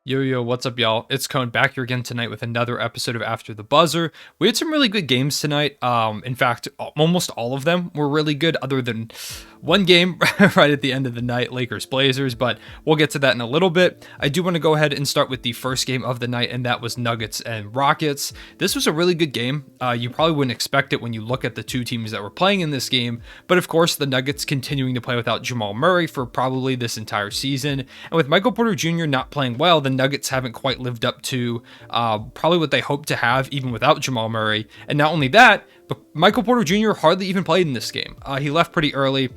Yo, what's up, y'all? It's Cone back here again tonight with another episode of After the Buzzer. We had some really good games tonight. In fact, almost all of them were really good, other than one game right at the end of the night, Lakers-Blazers, but we'll get to that in a little bit. I do want to go ahead and start with the first game of the night, and that was Nuggets and Rockets. This was a really good game. You probably wouldn't expect it when you look at the two teams that were playing in this game, but of course, the Nuggets continuing to play without Jamal Murray for probably this entire season, and with Michael Porter Jr. not playing well, the Nuggets haven't quite lived up to probably what they hoped to have, even without Jamal Murray. And not only that, but Michael Porter Jr. hardly even played in this game. He left pretty early.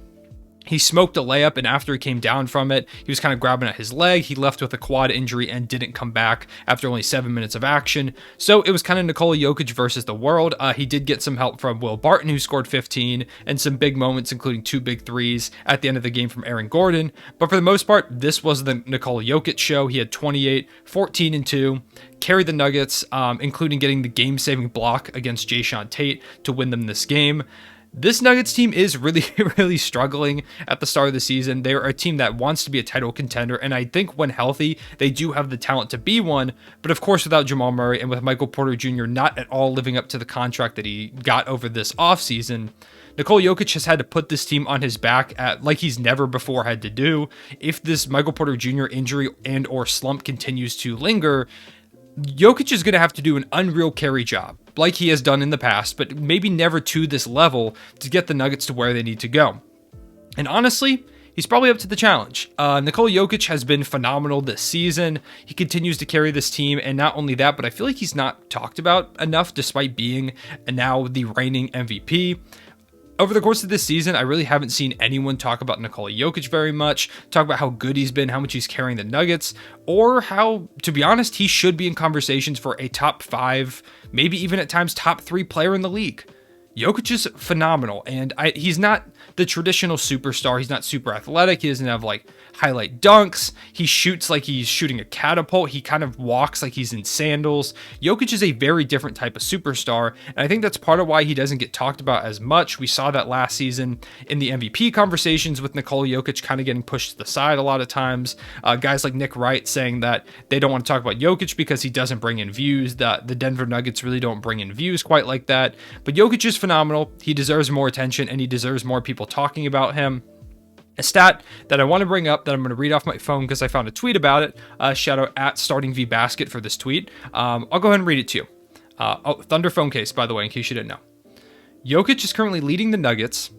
He smoked a layup, and after he came down from it, he was kind of grabbing at his leg. He left with a quad injury and didn't come back after only 7 minutes of action. So it was kind of Nikola Jokic versus the world. He did get some help from Will Barton, who scored 15, and some big moments, including 2 big threes at the end of the game from Aaron Gordon. But for the most part, this was the Nikola Jokic show. He had 28, 14, and 2. Carried the Nuggets, including getting the game-saving block against Jayshawn Tate to win them this game. This Nuggets team is really, really struggling at the start of the season. They're a team that wants to be a title contender, and I think when healthy, they do have the talent to be one. But of course, without Jamal Murray and with Michael Porter Jr. not at all living up to the contract that he got over this offseason, Nikola Jokic has had to put this team on his back like he's never before had to do. If this Michael Porter Jr. injury and or slump continues to linger, Jokic is going to have to do an unreal carry job, like he has done in the past, but maybe never to this level to get the Nuggets to where they need to go. And honestly, he's probably up to the challenge. Nikola Jokic has been phenomenal this season. He continues to carry this team, and not only that, but I feel like he's not talked about enough despite being now the reigning MVP. Over the course of this season, I really haven't seen anyone talk about Nikola Jokic very much, talk about how good he's been, how much he's carrying the Nuggets, or how, to be honest, he should be in conversations for a top 5, maybe even at times top 3 player in the league. Jokic is phenomenal, and he's not the traditional superstar. He's not super athletic. He doesn't have like highlight dunks. He shoots like he's shooting a catapult. He kind of walks like he's in sandals. Jokic is a very different type of superstar, and I think that's part of why he doesn't get talked about as much. We saw that last season in the MVP conversations with Nikola Jokic kind of getting pushed to the side a lot of times. Guys like Nick Wright saying that they don't want to talk about Jokic because he doesn't bring in views, that the Denver Nuggets really don't bring in views quite like that. But Jokic is phenomenal. He deserves more attention, and he deserves more people talking about him. A stat that I want to bring up that I'm going to read off my phone because I found a tweet about it. Shout out at StartingVBasket for this tweet. I'll go ahead and read it to you. Thunder phone case, by the way, in case you didn't know. Jokic is currently leading the Nuggets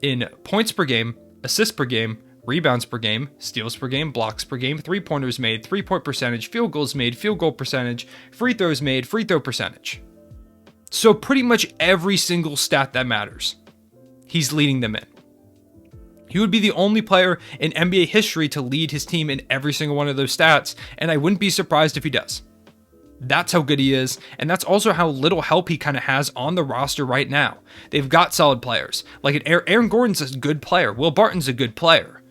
in points per game, assists per game, rebounds per game, steals per game, blocks per game, three-pointers made, three-point percentage, field goals made, field goal percentage, free throws made, free throw percentage. So pretty much every single stat that matters, he's leading them in. He would be the only player in NBA history to lead his team in every single one of those stats, and I wouldn't be surprised if he does. That's how good he is, and that's also how little help he kind of has on the roster right now. They've got solid players. Like Aaron Gordon's a good player. Will Barton's a good player.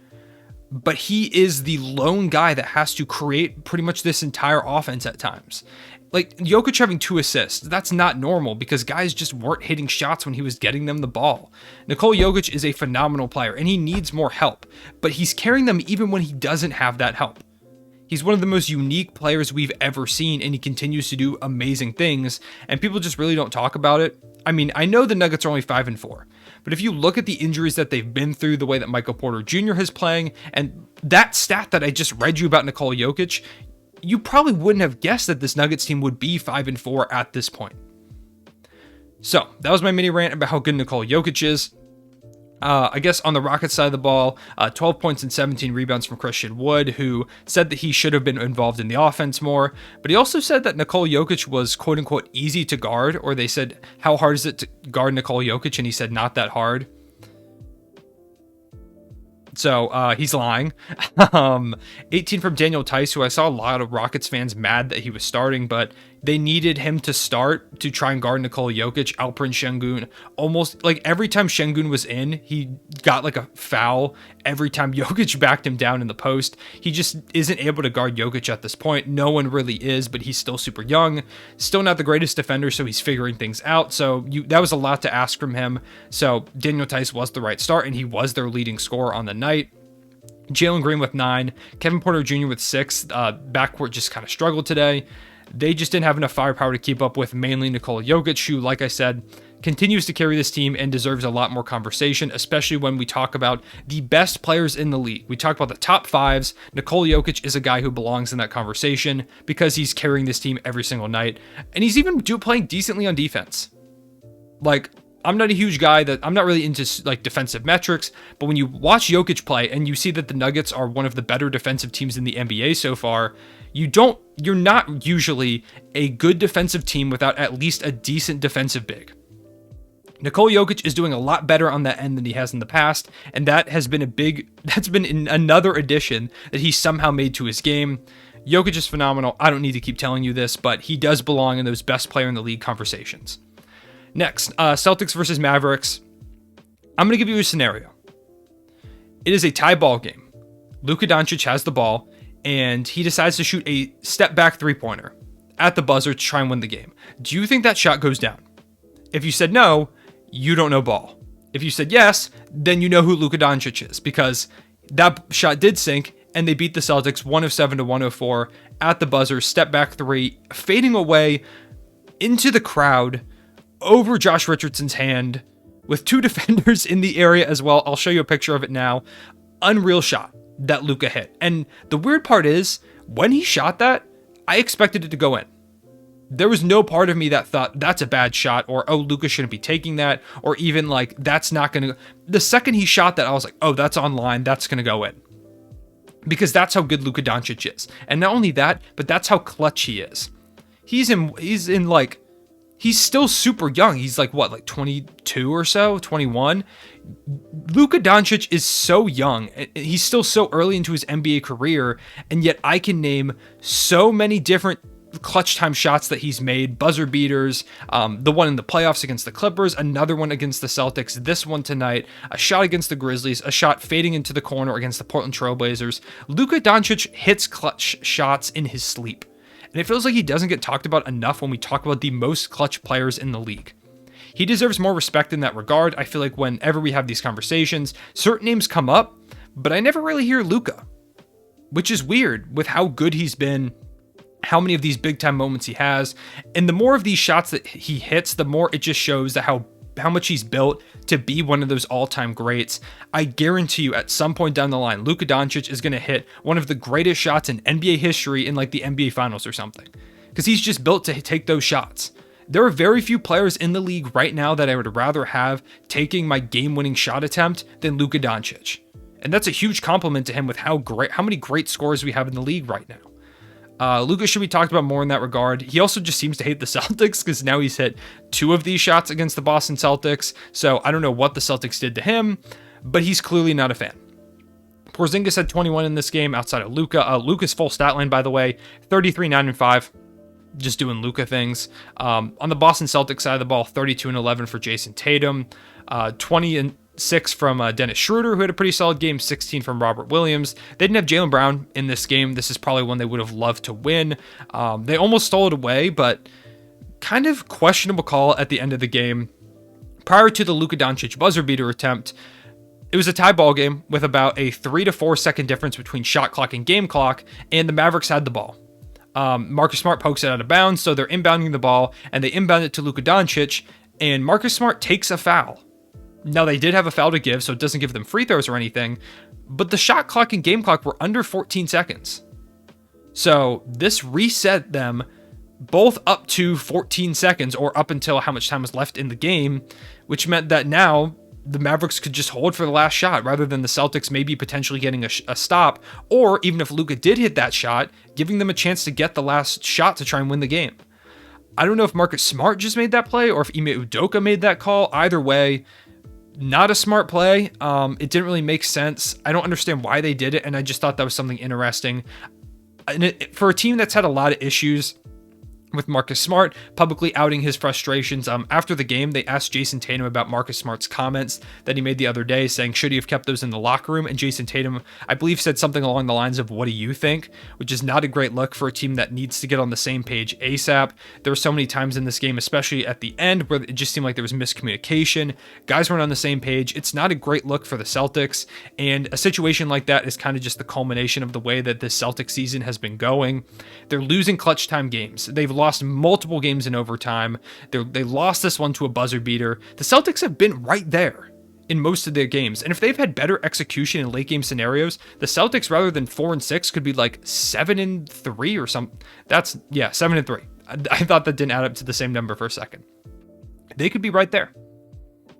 But he is the lone guy that has to create pretty much this entire offense at times. Like, Jokic having 2 assists, that's not normal because guys just weren't hitting shots when he was getting them the ball. Nikola Jokic is a phenomenal player, and he needs more help, but he's carrying them even when he doesn't have that help. He's one of the most unique players we've ever seen, and he continues to do amazing things, and people just really don't talk about it. I mean, I know the Nuggets are only 5-4, but if you look at the injuries that they've been through, the way that Michael Porter Jr. is playing, and that stat that I just read you about Nikola Jokic, you probably wouldn't have guessed that this Nuggets team would be 5-4 at this point. So that was my mini rant about how good Nikola Jokic is. I guess on the Rockets side of the ball, 12 points and 17 rebounds from Christian Wood, who said that he should have been involved in the offense more. But he also said that Nikola Jokic was quote unquote easy to guard, or they said, how hard is it to guard Nikola Jokic? And he said, not that hard. So he's lying. 18 from Daniel Tice, who I saw a lot of Rockets fans mad that he was starting, but they needed him to start to try and guard Nikola Jokic. Alperen Şengün, almost like every time Şengün was in, he got like a foul. Every time Jokic backed him down in the post, he just isn't able to guard Jokic at this point. No one really is, but he's still super young, still not the greatest defender, so he's figuring things out. So that was a lot to ask from him. So Daniel Tice was the right start, and he was their leading scorer on the night. Jalen Green with 9, Kevin Porter Jr. with 6. Backcourt just kind of struggled today. They just didn't have enough firepower to keep up with mainly Nikola Jokic, who, like I said, continues to carry this team and deserves a lot more conversation, especially when we talk about the best players in the league. We talk about the top 5s. Nikola Jokic is a guy who belongs in that conversation because he's carrying this team every single night. And he's even playing decently on defense. Like, I'm not a huge guy I'm not really into like defensive metrics, but when you watch Jokic play and you see that the Nuggets are one of the better defensive teams in the NBA so far, you're not usually a good defensive team without at least a decent defensive big. Nikola Jokic is doing a lot better on that end than he has in the past, and that's been another addition that he somehow made to his game. Jokic is phenomenal. I don't need to keep telling you this, but he does belong in those best player in the league conversations. Next, Celtics versus Mavericks. I'm going to give you a scenario. It is a tie ball game. Luka Doncic has the ball, and he decides to shoot a step-back three-pointer at the buzzer to try and win the game. Do you think that shot goes down? If you said no, you don't know ball. If you said yes, then you know who Luka Doncic is, because that shot did sink, and they beat the Celtics 107 to 104 at the buzzer, step-back three, fading away into the crowd, over Josh Richardson's hand, with 2 defenders in the area as well. I'll show you a picture of it now. Unreal shot that Luka hit. And the weird part is, when he shot that, I expected it to go in. There was no part of me that thought that's a bad shot, or, oh, Luka shouldn't be taking that, or even like, that's not going to go. The second he shot that, I was like, oh, that's on line, that's going to go in. Because that's how good Luka Doncic is. And not only that, but that's how clutch he is. He's still super young. He's like 22 or so, 21. Luka Doncic is so young. He's still so early into his NBA career, and yet I can name so many different clutch time shots that he's made, buzzer beaters, the one in the playoffs against the Clippers, another one against the Celtics, this one tonight, a shot against the Grizzlies, a shot fading into the corner against the Portland Trail Blazers. Luka Doncic hits clutch shots in his sleep. And it feels like he doesn't get talked about enough when we talk about the most clutch players in the league. He deserves more respect in that regard. I feel like whenever we have these conversations, certain names come up, but I never really hear Luka, which is weird with how good he's been, how many of these big time moments he has. And the more of these shots that he hits, the more it just shows that how much he's built to be one of those all-time greats. I guarantee you at some point down the line, Luka Doncic is going to hit one of the greatest shots in NBA history in like the NBA Finals or something, because he's just built to take those shots. There are very few players in the league right now that I would rather have taking my game-winning shot attempt than Luka Doncic. And that's a huge compliment to him with how many great scorers we have in the league right now. Luka should be talked about more in that regard. He also just seems to hate the Celtics because now he's hit 2 of these shots against the Boston Celtics. So I don't know what the Celtics did to him, but he's clearly not a fan. Porzingis had 21 in this game outside of Luka. Luka's full stat line, by the way, 33, 9, and 5. Just doing Luka things. On the Boston Celtics side of the ball, 32 and 11 for Jason Tatum, 20 and 6 from Dennis Schroeder, who had a pretty solid game, 16 from Robert Williams. They didn't have Jaylen Brown in this game. This is probably one they would have loved to win. They almost stole it away, but kind of questionable call at the end of the game. Prior to the Luka Doncic buzzer beater attempt, it was a tie ball game with about a 3 to 4 second difference between shot clock and game clock, and the Mavericks had the ball. Marcus Smart pokes it out of bounds, so they're inbounding the ball, and they inbound it to Luka Doncic, and Marcus Smart takes a foul. Now, they did have a foul to give, so it doesn't give them free throws or anything, but the shot clock and game clock were under 14 seconds. So this reset them both up to 14 seconds, or up until how much time was left in the game, which meant that now the Mavericks could just hold for the last shot rather than the Celtics maybe potentially getting a stop, or even if Luka did hit that shot, giving them a chance to get the last shot to try and win the game. I don't know if Marcus Smart just made that play or if Ime Udoka made that call. Either way, not a smart play. It didn't really make sense. I don't understand why they did it, and I just thought that was something interesting. And for a team that's had a lot of issues with Marcus Smart publicly outing his frustrations. After the game, they asked Jason Tatum about Marcus Smart's comments that he made the other day, saying, should he have kept those in the locker room? And Jason Tatum, I believe, said something along the lines of, what do you think? Which is not a great look for a team that needs to get on the same page ASAP. There were so many times in this game, especially at the end, where it just seemed like there was miscommunication. Guys weren't on the same page. It's not a great look for the Celtics. And a situation like that is kind of just the culmination of the way that this Celtics season has been going. They're losing clutch time games. They've lost multiple games in overtime. They lost this one to a buzzer beater. The Celtics have been right there in most of their games. And if they've had better execution in late game scenarios, the Celtics, rather than 4-6, could be like 7-3 or something. 7-3. I thought that didn't add up to the same number for a second. They could be right there,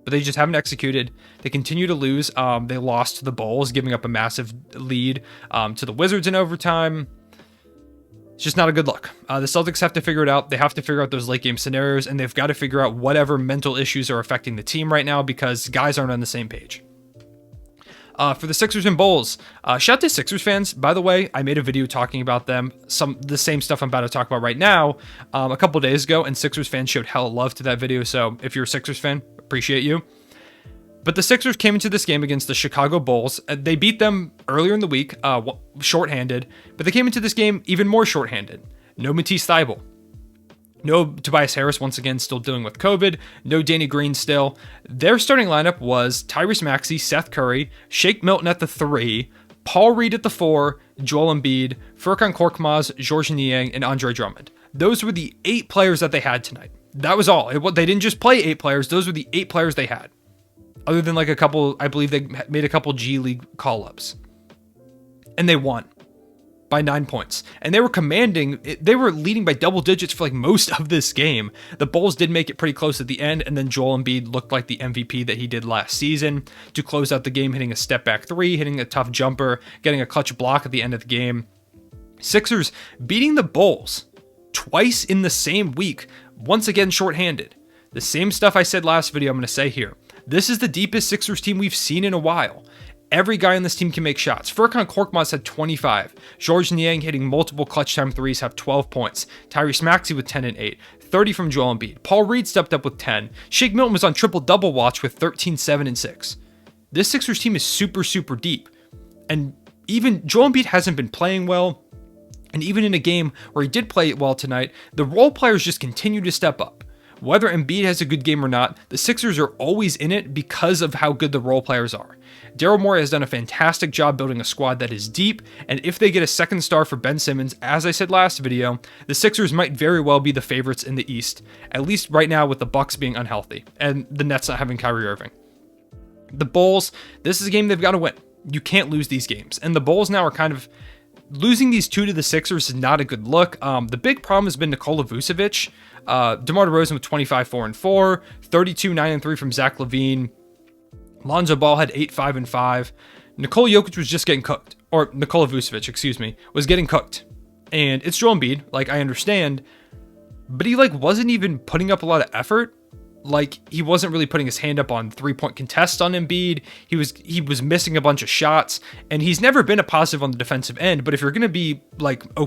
but they just haven't executed. They continue to lose. They lost to the Bulls, giving up a massive lead to the Wizards in overtime. It's just not a good look. The Celtics have to figure it out. They have to figure out those late game scenarios, and they've got to figure out whatever mental issues are affecting the team right now, because guys aren't on the same page. For the Sixers and Bulls, shout out to Sixers fans. By the way, I made a video talking about them, the same stuff I'm about to talk about right now, a couple days ago, and Sixers fans showed hella love to that video. So if you're a Sixers fan, appreciate you. But the Sixers came into this game against the Chicago Bulls. They beat them earlier in the week, shorthanded, but they came into this game even more shorthanded. No Matisse Thybulle. No Tobias Harris, once again, still dealing with COVID. No Danny Green still. Their starting lineup was Tyrese Maxey, Seth Curry, Shake Milton at the 3, Paul Reed at the 4, Joel Embiid, Furkan Korkmaz, Georges Niang, and Andre Drummond. Those were the 8 players that they had tonight. That was all. They didn't just play 8 players. Those were the 8 players they had. Other than like a couple, I believe they made a couple G League call-ups. And they won by 9 points. And they were leading by double digits for like most of this game. The Bulls did make it pretty close at the end, and then Joel Embiid looked like the MVP that he did last season to close out the game, hitting a step back 3, hitting a tough jumper, getting a clutch block at the end of the game. Sixers beating the Bulls twice in the same week, once again shorthanded. The same stuff I said last video I'm going to say here. This is the deepest Sixers team we've seen in a while. Every guy on this team can make shots. Furkan Korkmaz had 25. Georges Niang hitting multiple clutch time threes have 12 points. Tyrese Maxey with 10 and 8. 30 from Joel Embiid. Paul Reed stepped up with 10. Shake Milton was on triple-double watch with 13, 7, and 6. This Sixers team is super, super deep. And even Joel Embiid hasn't been playing well. And even in a game where he did play well tonight, the role players just continue to step up. Whether Embiid has a good game or not, the Sixers are always in it because of how good the role players are. Daryl Morey has done a fantastic job building a squad that is deep, and if they get a second star for Ben Simmons, as I said last video, the Sixers might very well be the favorites in the East, at least right now with the Bucks being unhealthy, and the Nets not having Kyrie Irving. The Bulls, this is a game they've got to win. You can't lose these games, and the Bulls now are kind of losing these 2 to the Sixers is not a good look. The big problem has been Nikola Vucevic. DeMar DeRozan with 25, 4 and 4, 32, 9 and 3 from Zach LaVine. Lonzo Ball had 8, 5 and 5. Nikola Jokic was just getting cooked, or Nikola Vucevic, was getting cooked. And it's Joel Embiid, I understand, but he wasn't even putting up a lot of effort. He wasn't really putting his hand up on 3-point contests on Embiid. He was missing a bunch of shots, and he's never been a positive on the defensive end. But if you're going to be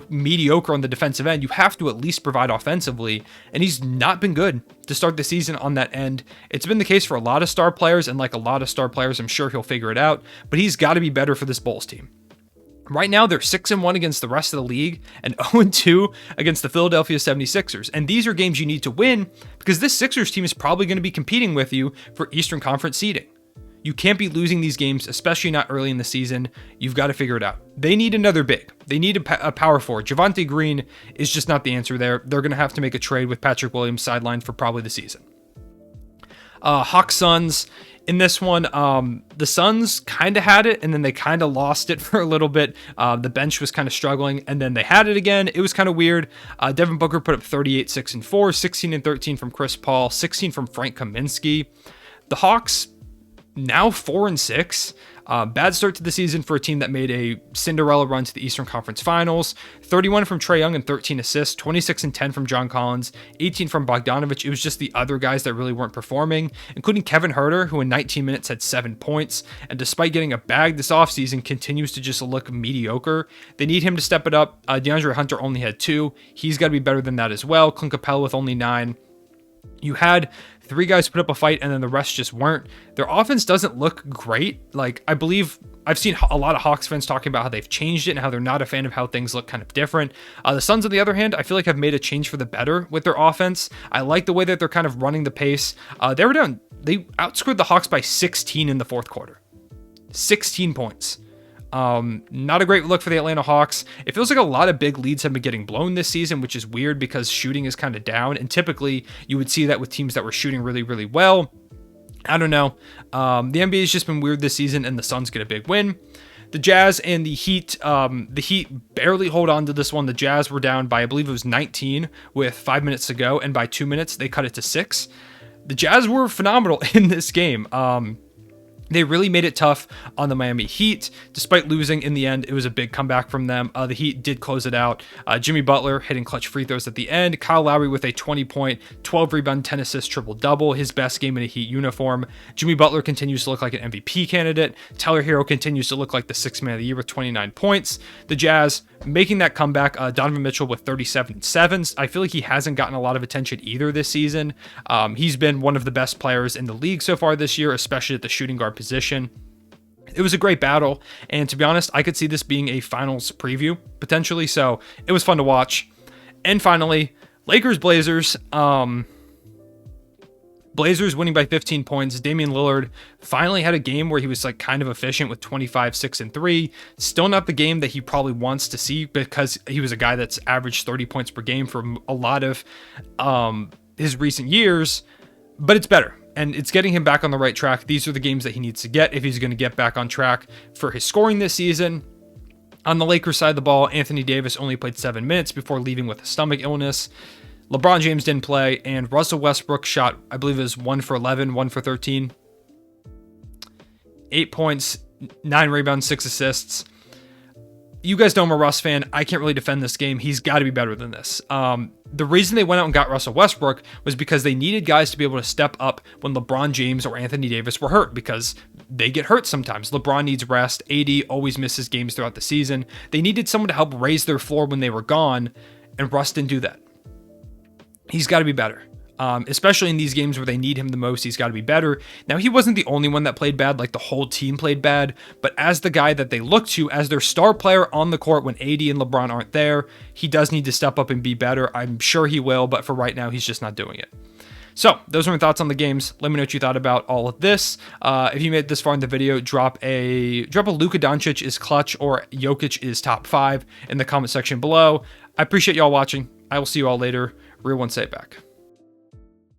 mediocre on the defensive end, you have to at least provide offensively. And he's not been good to start the season on that end. It's been the case for a lot of star players, and a lot of star players, I'm sure he'll figure it out. But he's got to be better for this Bulls team. Right now, they're 6-1 against the rest of the league and 0-2 against the Philadelphia 76ers. And these are games you need to win because this Sixers team is probably going to be competing with you for Eastern Conference seeding. You can't be losing these games, especially not early in the season. You've got to figure it out. They need another big. They need a power forward. Javonte Green is just not the answer there. They're going to have to make a trade with Patrick Williams sidelined for probably the season. Hawks Suns. In this one, the Suns kind of had it, and then they kind of lost it for a little bit. The bench was kind of struggling, and then they had it again. It was kind of weird. Devin Booker put up 38, 6 and 4, 16 and 13 from Chris Paul, 16 from Frank Kaminsky. The Hawks now 4 and 6. Bad start to the season for a team that made a Cinderella run to the Eastern Conference Finals. 31 from Trae Young and 13 assists, 26 and 10 from John Collins, 18 from Bogdanovic. It was just the other guys that really weren't performing, including Kevin Huerter, who in 19 minutes had 7 points, and despite getting a bag this offseason, continues to just look mediocre. They need him to step it up. DeAndre Hunter only had 2. He's got to be better than that as well. Clint Capella with only 9. You had 3 guys put up a fight and then the rest just weren't. Their offense doesn't look great. Like, I believe I've seen a lot of Hawks fans talking about how they've changed it and how they're not a fan of how things look kind of different. The Suns, on the other hand, I feel like have made a change for the better with their offense. I like the way that they're kind of running the pace. They outscored the Hawks by 16 in the fourth quarter. 16 points. Not a great look for the Atlanta Hawks. It feels like a lot of big leads have been getting blown this season, which is weird because shooting is kind of down. And typically you would see that with teams that were shooting really, really well. I don't know. The NBA has just been weird this season, and the Suns get a big win. The Jazz and the Heat barely hold on to this one. The Jazz were down by, I believe it was 19 with 5 minutes to go. And by 2 minutes, they cut it to 6. The Jazz were phenomenal in this game. They really made it tough on the Miami Heat. Despite losing in the end, it was a big comeback from them. The Heat did close it out. Jimmy Butler hitting clutch free throws at the end. Kyle Lowry with a 20-point, 12-rebound, 10-assist triple-double. His best game in a Heat uniform. Jimmy Butler continues to look like an MVP candidate. Tyler Hero continues to look like the 6th man of the year with 29 points. The Jazz making that comeback. Donovan Mitchell with 37-7. I feel like he hasn't gotten a lot of attention either this season. He's been one of the best players in the league so far this year, especially at the shooting guard position. It was a great battle, and to be honest, I could see this being a finals preview potentially, so it was fun to watch. And finally, Lakers-Blazers. Blazers winning by 15 points. Damian Lillard finally had a game where he was like kind of efficient with 25, 6, and 3. Still not the game that he probably wants to see because he was a guy that's averaged 30 points per game for a lot of his recent years, but it's better. And it's getting him back on the right track. These are the games that he needs to get if he's going to get back on track for his scoring this season. On the Lakers side of the ball, Anthony Davis only played 7 minutes before leaving with a stomach illness. LeBron James didn't play, and Russell Westbrook shot, I believe it was 1 for 11, 1 for 13. 8 points, 9 rebounds, 6 assists. You guys know I'm a Russ fan. I can't really defend this game. He's got to be better than this. The reason they went out and got Russell Westbrook was because they needed guys to be able to step up when LeBron James or Anthony Davis were hurt, because they get hurt sometimes. LeBron needs rest. AD always misses games throughout the season. They needed someone to help raise their floor when they were gone, and Russ didn't do that. He's got to be better. Especially in these games where they need him the most, he's got to be better. Now, he wasn't the only one that played bad, like the whole team played bad, but as the guy that they look to as their star player on the court when AD and LeBron aren't there, he does need to step up and be better. I'm sure he will, but for right now, he's just not doing it. So, those are my thoughts on the games. Let me know what you thought about all of this. If you made it this far in the video, drop a Luka Doncic is clutch or Jokic is top 5 in the comment section below. I appreciate y'all watching. I will see you all later. Real One Say Back.